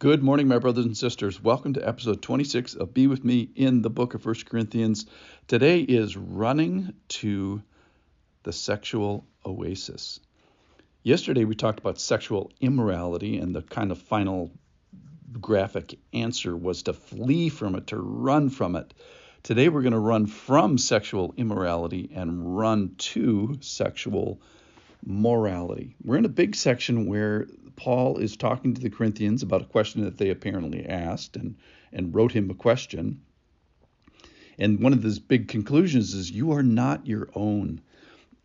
Good morning, my brothers and sisters. Welcome to episode 26 of Be With Me in the book of 1 Corinthians. Today is running to the sexual oasis. Yesterday we talked about sexual immorality, and the kind of final graphic answer was to flee from it, to run from it. Today we're going to run from sexual immorality and run to sexual morality. We're in a big section where Paul is talking to the Corinthians about a question that they apparently asked and wrote him a question. And one of his big conclusions is you are not your own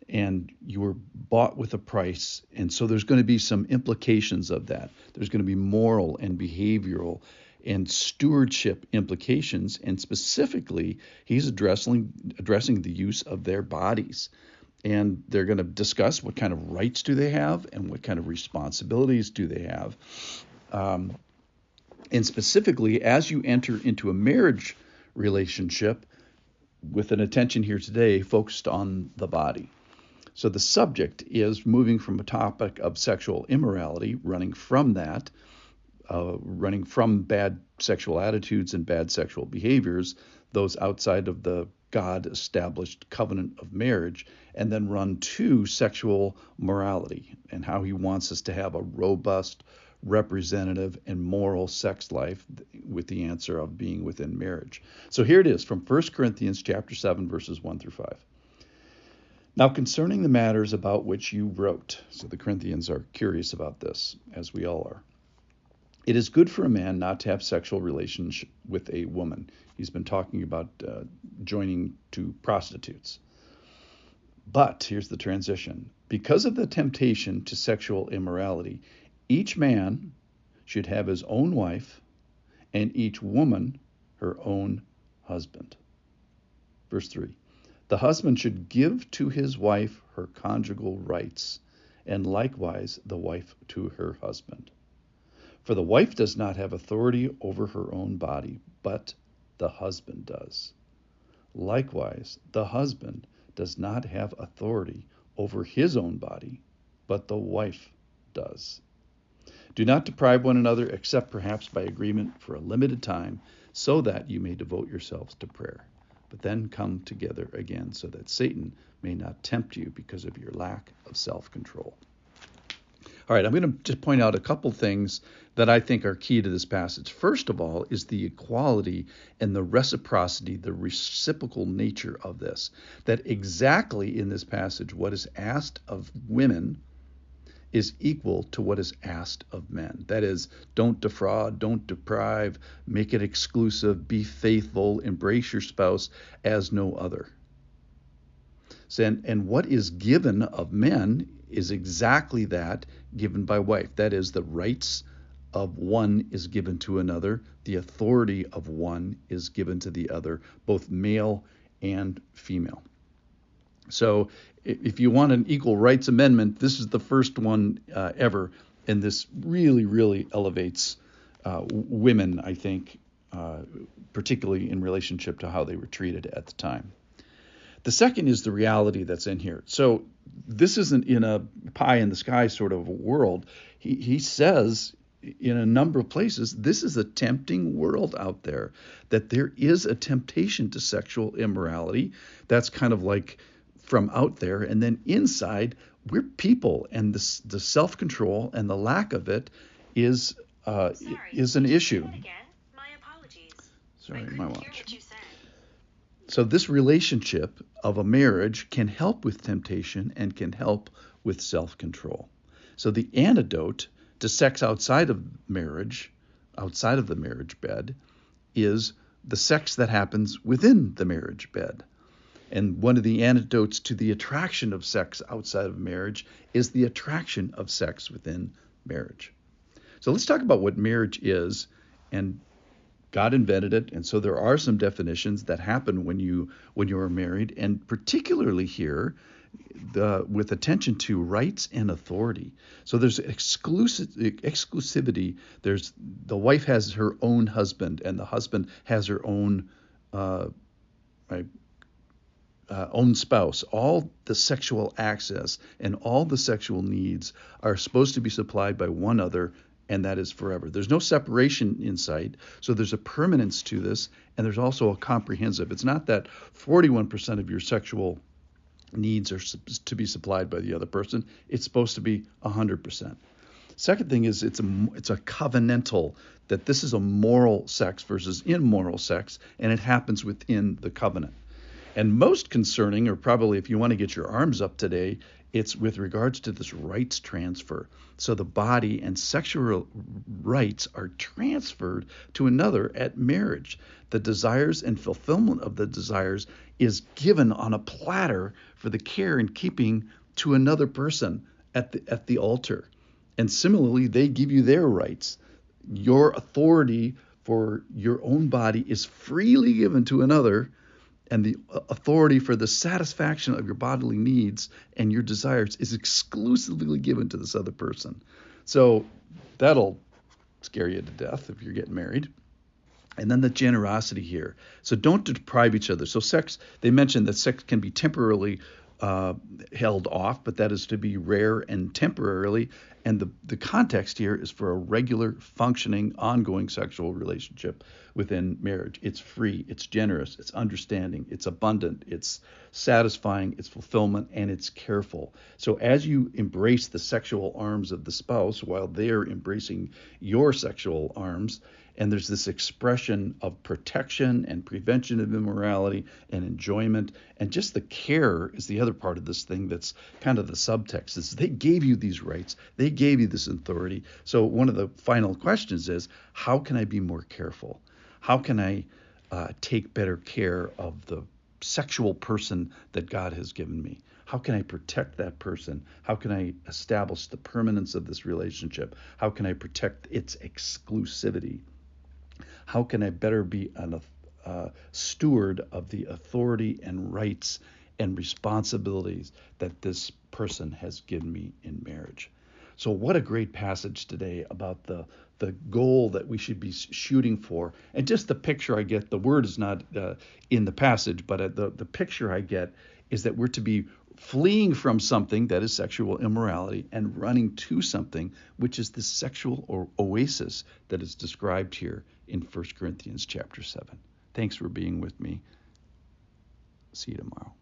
and you were bought with a price. And so there's going to be some implications of that. There's going to be moral and behavioral and stewardship implications. And specifically, he's addressing the use of their bodies. And they're going to discuss what kind of rights do they have and what kind of responsibilities do they have. And specifically, as you enter into a marriage relationship, with an attention here today focused on the body. So the subject is moving from a topic of sexual immorality, running from that, running from bad sexual attitudes and bad sexual behaviors, those outside of the God-established covenant of marriage, and then run to sexual morality and how he wants us to have a robust, representative, and moral sex life with the answer of being within marriage. So here it is from 1 Corinthians chapter 7, verses 1 through 5. Now concerning the matters about which you wrote, so the Corinthians are curious about this, as we all are. It is good for a man not to have sexual relations with a woman. He's been talking about joining to prostitutes. But here's the transition. Because of the temptation to sexual immorality, each man should have his own wife, and each woman her own husband. Verse 3. The husband should give to his wife her conjugal rights, and likewise the wife to her husband. For the wife does not have authority over her own body, but the husband does. Likewise, the husband does not have authority over his own body, but the wife does. Do not deprive one another, except perhaps by agreement for a limited time, so that you may devote yourselves to prayer. But then come together again, so that Satan may not tempt you because of your lack of self-control. All right, I'm going to just point out a couple things that I think are key to this passage. First of all is the equality and the reciprocity, the reciprocal nature of this. That exactly in this passage, what is asked of women is equal to what is asked of men. That is, don't defraud, don't deprive, make it exclusive, be faithful, embrace your spouse as no other. And what is given of men is exactly that given by wife. That is, the rights of one is given to another. The authority of one is given to the other, both male and female. So if you want an equal rights amendment, this is the first one ever. And this really, really elevates women, I think, particularly in relationship to how they were treated at the time. The second is the reality that's in here. So this isn't in a pie in the sky sort of a world. He says in a number of places, this is a tempting world out there, that there is a temptation to sexual immorality. That's kind of like from out there. And then inside, we're people, and the self-control and the lack of it is an issue. My apologies. Sorry, my watch. So this relationship of a marriage can help with temptation and can help with self-control. So the antidote to sex outside of marriage, outside of the marriage bed, is the sex that happens within the marriage bed. And one of the antidotes to the attraction of sex outside of marriage is the attraction of sex within marriage. So let's talk about what marriage is. And God invented it, and so there are some definitions that happen when you are married, and particularly here, with attention to rights and authority. So there's exclusivity. There's the wife has her own husband, and the husband has her own own spouse. All the sexual access and all the sexual needs are supposed to be supplied by one and that is forever. There's no separation in sight, so there's a permanence to this, and there's also a comprehensive. It's not that 41% of your sexual needs are to be supplied by the other person. It's supposed to be 100%. Second thing is it's a covenantal, that this is a moral sex versus immoral sex, and it happens within the covenant. And most concerning, or probably if you want to get your arms up today, it's with regards to this rights transfer. So the body and sexual rights are transferred to another at marriage. The desires and fulfillment of the desires is given on a platter for the care and keeping to another person at the altar. And similarly, they give you their rights. Your authority for your own body is freely given to another, and the authority for the satisfaction of your bodily needs and your desires is exclusively given to this other person. So that'll scare you to death if you're getting married. And then the generosity here. So don't deprive each other. So sex, they mentioned that sex can be temporarily held off, but that is to be rare and temporarily. And the context here is for a regular, functioning, ongoing sexual relationship within marriage. It's free, it's generous, it's understanding, it's abundant, it's satisfying, it's fulfillment, and it's careful. So as you embrace the sexual arms of the spouse while they're embracing your sexual arms, and there's this expression of protection and prevention of immorality and enjoyment. And just the care is the other part of this thing that's kind of the subtext. Is they gave you these rights. They gave you this authority. So one of the final questions is, how can I be more careful? How can I take better care of the sexual person that God has given me? How can I protect that person? How can I establish the permanence of this relationship? How can I protect its exclusivity? How can I better be a steward of the authority and rights and responsibilities that this person has given me in marriage? So what a great passage today about the goal that we should be shooting for. And just the picture I get, the word is not in the passage, but the picture I get is that we're to be fleeing from something that is sexual immorality and running to something which is the sexual or oasis that is described here in 1 Corinthians chapter 7. Thanks for being with me. See you tomorrow.